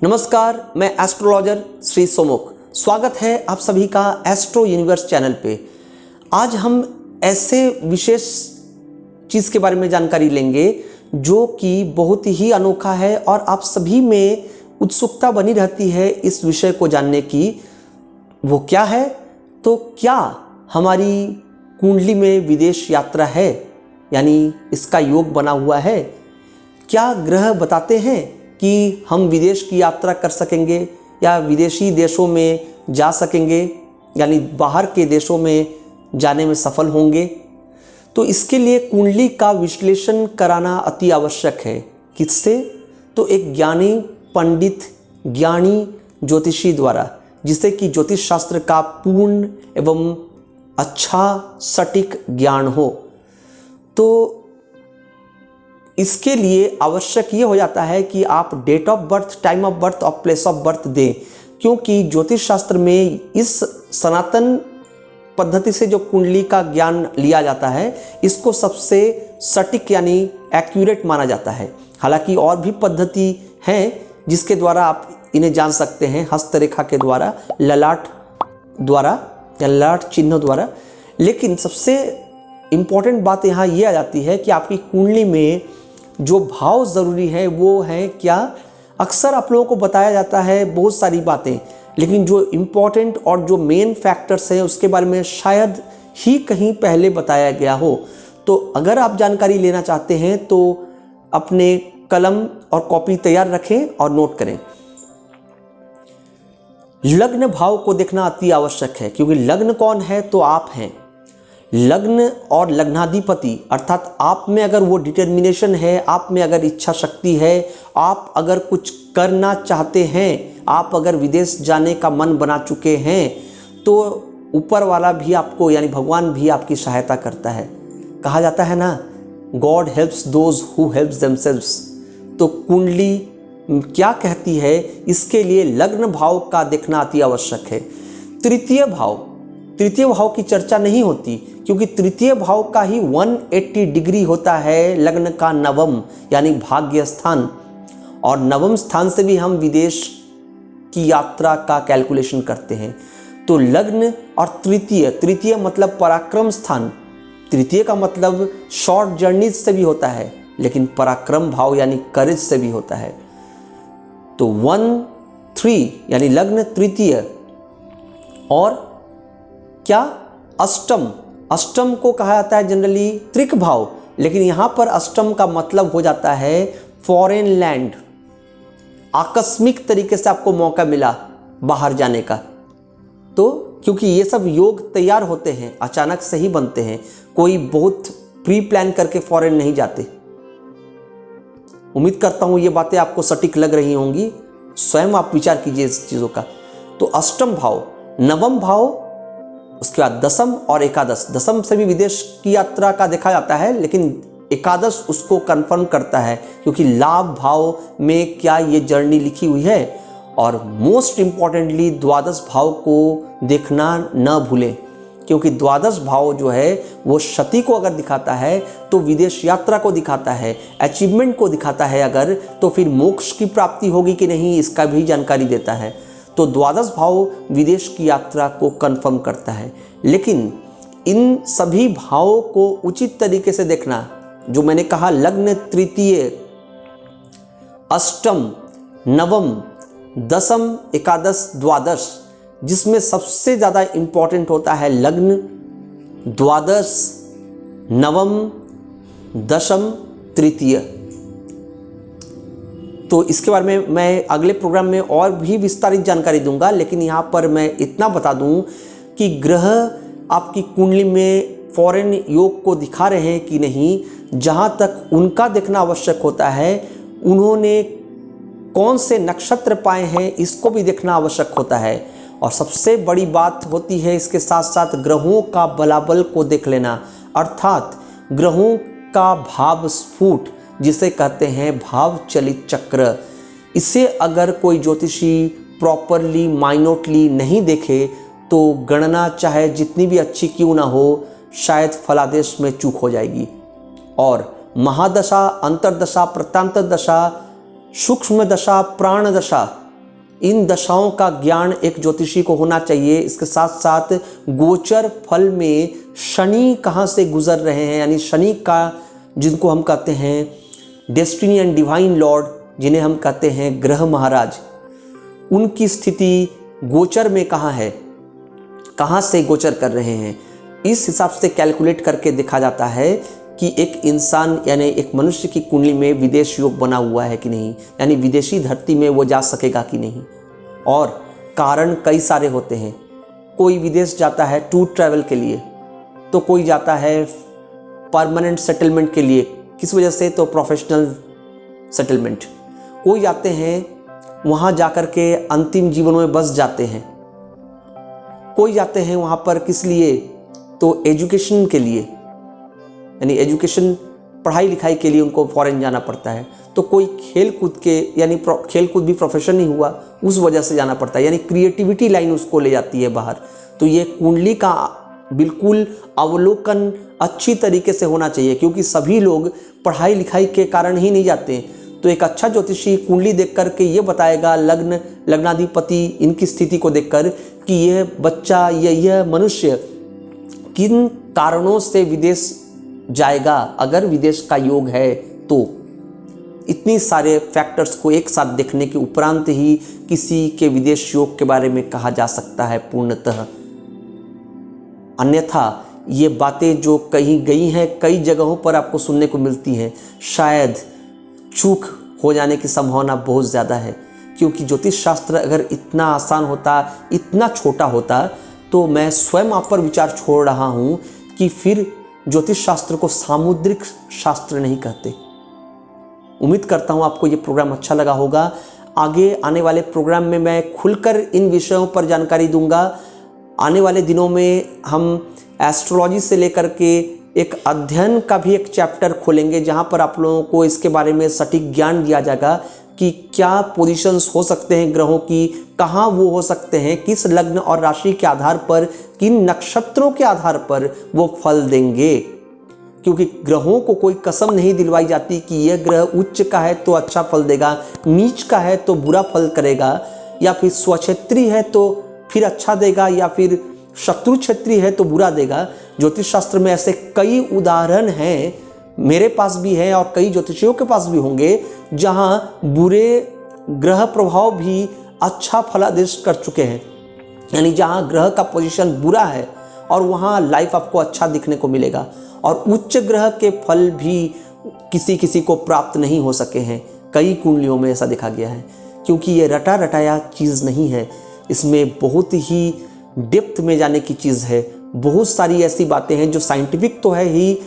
नमस्कार, मैं एस्ट्रोलॉजर श्री सोमुख। स्वागत है आप सभी का एस्ट्रो यूनिवर्स चैनल पे। आज हम ऐसे विशेष चीज़ के बारे में जानकारी लेंगे जो कि बहुत ही अनोखा है और आप सभी में उत्सुकता बनी रहती है इस विषय को जानने की। वो क्या है? तो क्या हमारी कुंडली में विदेश यात्रा है, यानी इसका योग बना हुआ है? क्या ग्रह बताते हैं कि हम विदेश की यात्रा कर सकेंगे या विदेशी देशों में जा सकेंगे, यानी बाहर के देशों में जाने में सफल होंगे? तो इसके लिए कुंडली का विश्लेषण कराना अति आवश्यक है। किससे? तो एक ज्ञानी पंडित, ज्ञानी ज्योतिषी द्वारा, जिसे कि ज्योतिष शास्त्र का पूर्ण एवं अच्छा सटीक ज्ञान हो। तो इसके लिए आवश्यक ये हो जाता है कि आप date of birth, time of birth और प्लेस ऑफ बर्थ दें, क्योंकि ज्योतिष शास्त्र में इस सनातन पद्धति से जो कुंडली का ज्ञान लिया जाता है, इसको सबसे सटीक यानी एक्यूरेट माना जाता है। हालांकि और भी पद्धति हैं जिसके द्वारा आप इन्हें जान सकते हैं, हस्तरेखा के द्वारा, ललाट द्वारा या ललाट चिन्ह द्वारा। लेकिन सबसे इम्पॉर्टेंट बात यहाँ ये आ जाती है कि आपकी कुंडली में जो भाव ज़रूरी है वो है क्या। अक्सर आप लोगों को बताया जाता है बहुत सारी बातें, लेकिन जो इम्पॉर्टेंट और जो मेन फैक्टर्स हैं उसके बारे में शायद ही कहीं पहले बताया गया हो। तो अगर आप जानकारी लेना चाहते हैं तो अपने कलम और कॉपी तैयार रखें और नोट करें। लग्न भाव को देखना अति आवश्यक है, क्योंकि लग्न कौन है? तो आप हैं। लग्न और लग्नाधिपति, अर्थात आप में अगर वो डिटर्मिनेशन है, आप में अगर इच्छा शक्ति है, आप अगर कुछ करना चाहते हैं, आप अगर विदेश जाने का मन बना चुके हैं, तो ऊपर वाला भी आपको, यानी भगवान भी आपकी सहायता करता है। कहा जाता है ना, God helps those who helps themselves. तो कुंडली क्या कहती है, इसके लिए लग्न भाव का देखना अति आवश्यक है। तृतीय भाव की चर्चा नहीं होती, क्योंकि तृतीय भाव का ही 180 डिग्री होता है लग्न का नवम, यानी भाग्य स्थान। और नवम स्थान से भी हम विदेश की यात्रा का कैलकुलेशन करते हैं। तो लग्न और तृतीय मतलब पराक्रम स्थान। तृतीय का मतलब शॉर्ट जर्नीज से भी होता है, लेकिन पराक्रम भाव यानी करेज से भी होता है। तो 1, 3 यानी लग्न तृतीय। और क्या? अष्टम को कहा जाता है जनरली त्रिक भाव, लेकिन यहां पर अष्टम का मतलब हो जाता है फॉरेन लैंड। आकस्मिक तरीके से आपको मौका मिला बाहर जाने का, तो क्योंकि ये सब योग तैयार होते हैं, अचानक से ही बनते हैं, कोई बहुत प्री प्लान करके फॉरेन नहीं जाते। उम्मीद करता हूं ये बातें आपको सटीक लग रही होंगी, स्वयं आप विचार कीजिए इस चीजों का। तो अष्टम भाव, नवम भाव, उसके बाद दसम और एकादश। दसम से भी विदेश की यात्रा का देखा जाता है, लेकिन एकादश उसको कंफर्म करता है, क्योंकि लाभ भाव में क्या ये जर्नी लिखी हुई है। और मोस्ट इंपॉर्टेंटली द्वादश भाव को देखना न भूलें, क्योंकि द्वादश भाव जो है वो क्षति को अगर दिखाता है तो विदेश यात्रा को दिखाता है, अचीवमेंट को दिखाता है। अगर तो फिर मोक्ष की प्राप्ति होगी कि नहीं, इसका भी जानकारी देता है। तो द्वादश भाव विदेश की यात्रा को कंफर्म करता है। लेकिन इन सभी भावों को उचित तरीके से देखना, जो मैंने कहा, लग्न तृतीय, अष्टम, नवम, दसम, एकादश, द्वादश, जिसमें सबसे ज़्यादा इंपॉर्टेंट होता है लग्न, द्वादश, नवम, दशम, तृतीय। तो इसके बारे में मैं अगले प्रोग्राम में और भी विस्तारित जानकारी दूंगा, लेकिन यहाँ पर मैं इतना बता दूं कि ग्रह आपकी कुंडली में फॉरेन योग को दिखा रहे हैं कि नहीं, जहाँ तक उनका देखना आवश्यक होता है, उन्होंने कौन से नक्षत्र पाए हैं इसको भी देखना आवश्यक होता है। और सबसे बड़ी बात होती है इसके साथ साथ ग्रहों का बलाबल को देख लेना, अर्थात ग्रहों का भाव स्फुट, जिसे कहते हैं भाव चलित चक्र। इसे अगर कोई ज्योतिषी प्रॉपरली माइन्यूटली नहीं देखे तो गणना चाहे जितनी भी अच्छी क्यों ना हो, शायद फलादेश में चूक हो जाएगी। और महादशा, अंतरदशा, प्रत्यांतर दशा, सूक्ष्म दशा, प्राण दशा, इन दशाओं का ज्ञान एक ज्योतिषी को होना चाहिए। इसके साथ साथ गोचर फल में शनि कहाँ से गुजर रहे हैं, यानी शनि का जिनको हम कहते हैं डेस्टिनी एंड डिवाइन लॉर्ड, जिन्हें हम कहते हैं ग्रह महाराज, उनकी स्थिति गोचर में कहाँ है, कहाँ से गोचर कर रहे हैं, इस हिसाब से कैलकुलेट करके देखा जाता है कि एक इंसान यानी एक मनुष्य की कुंडली में विदेश योग बना हुआ है कि नहीं, यानी विदेशी धरती में वो जा सकेगा कि नहीं। और कारण कई सारे होते हैं। कोई विदेश जाता है टूर ट्रैवल के लिए, तो कोई जाता है परमानेंट सेटलमेंट के लिए, किस वजह से, तो प्रोफेशनल सेटलमेंट। कोई जाते हैं वहाँ जाकर के अंतिम जीवनों में बस जाते हैं। कोई जाते हैं वहाँ पर किस लिए, तो एजुकेशन के लिए, यानी एजुकेशन पढ़ाई लिखाई के लिए उनको फॉरेन जाना पड़ता है। तो कोई खेल कूद के, यानी खेल कूद भी प्रोफेशन ही हुआ, उस वजह से जाना पड़ता है, यानी क्रिएटिविटी लाइन उसको ले जाती है बाहर। तो ये कुंडली का बिल्कुल अवलोकन अच्छी तरीके से होना चाहिए, क्योंकि सभी लोग पढ़ाई लिखाई के कारण ही नहीं जाते। तो एक अच्छा ज्योतिषी कुंडली देख कर के ये बताएगा, लग्न, लग्नाधिपति, इनकी स्थिति को देखकर कि यह बच्चा, यह मनुष्य किन कारणों से विदेश जाएगा, अगर विदेश का योग है तो। इतनी सारे फैक्टर्स को एक साथ देखने के उपरांत ही किसी के विदेश योग के बारे में कहा जा सकता है पूर्णतः। अन्यथा ये बातें जो कहीं गई हैं, कई जगहों पर आपको सुनने को मिलती हैं, शायद चूक हो जाने की संभावना बहुत ज़्यादा है। क्योंकि ज्योतिष शास्त्र अगर इतना आसान होता, इतना छोटा होता, तो मैं स्वयं आप पर विचार छोड़ रहा हूँ कि फिर ज्योतिष शास्त्र को सामुद्रिक शास्त्र नहीं कहते। उम्मीद करता हूँ आपको ये प्रोग्राम अच्छा लगा होगा। आगे आने वाले प्रोग्राम में मैं खुलकर इन विषयों पर जानकारी दूंगा। आने वाले दिनों में हम एस्ट्रोलॉजी से लेकर के एक अध्ययन का भी एक चैप्टर खोलेंगे, जहाँ पर आप लोगों को इसके बारे में सटीक ज्ञान दिया जाएगा कि क्या पोजीशंस हो सकते हैं ग्रहों की, कहाँ वो हो सकते हैं, किस लग्न और राशि के आधार पर, किन नक्षत्रों के आधार पर वो फल देंगे। क्योंकि ग्रहों को कोई कसम नहीं दिलवाई जाती कि यह ग्रह उच्च का है तो अच्छा फल देगा, नीच का है तो बुरा फल करेगा, या फिर स्वक्षेत्री है तो फिर अच्छा देगा, या फिर शत्रु क्षेत्री है तो बुरा देगा। ज्योतिष शास्त्र में ऐसे कई उदाहरण हैं, मेरे पास भी हैं और कई ज्योतिषियों के पास भी होंगे, जहाँ बुरे ग्रह प्रभाव भी अच्छा फलादेश कर चुके हैं। यानी जहाँ ग्रह का पोजीशन बुरा है और वहाँ लाइफ आपको अच्छा दिखने को मिलेगा, और उच्च ग्रह के फल भी किसी किसी को प्राप्त नहीं हो सके हैं। कई कुंडलियों में ऐसा देखा गया है, क्योंकि ये रटा रटाया चीज़ नहीं है, इसमें बहुत ही डेप्थ में जाने की चीज़ है। बहुत सारी ऐसी बातें हैं जो साइंटिफिक तो है ही,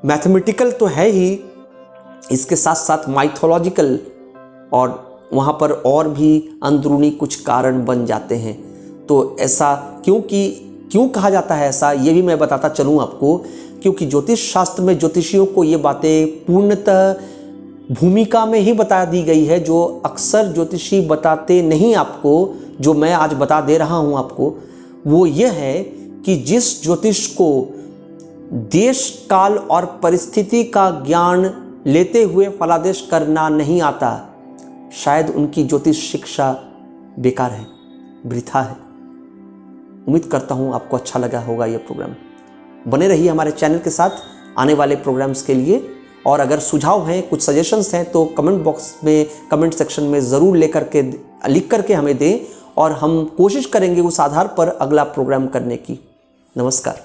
मैथमेटिकल तो है ही, इसके साथ साथ माइथोलॉजिकल, और वहाँ पर और भी अंदरूनी कुछ कारण बन जाते हैं। तो ऐसा क्यों कहा जाता है ऐसा, ये भी मैं बताता चलूँ आपको। क्योंकि ज्योतिष शास्त्र में ज्योतिषियों को ये बातें पूर्णतः भूमिका में ही बता दी गई है, जो अक्सर ज्योतिषी बताते नहीं आपको। जो मैं आज बता दे रहा हूँ आपको, वो ये है कि जिस ज्योतिष को देश, काल और परिस्थिति का ज्ञान लेते हुए फलादेश करना नहीं आता, शायद उनकी ज्योतिष शिक्षा बेकार है, वृथा है। उम्मीद करता हूँ आपको अच्छा लगा होगा ये प्रोग्राम। बने रहिए हमारे चैनल के साथ आने वाले प्रोग्राम्स के लिए। और अगर सुझाव हैं, कुछ सजेशंस हैं, तो कमेंट बॉक्स में, कमेंट सेक्शन में ज़रूर लिख करके हमें दें, और हम कोशिश करेंगे उस आधार पर अगला प्रोग्राम करने की। नमस्कार।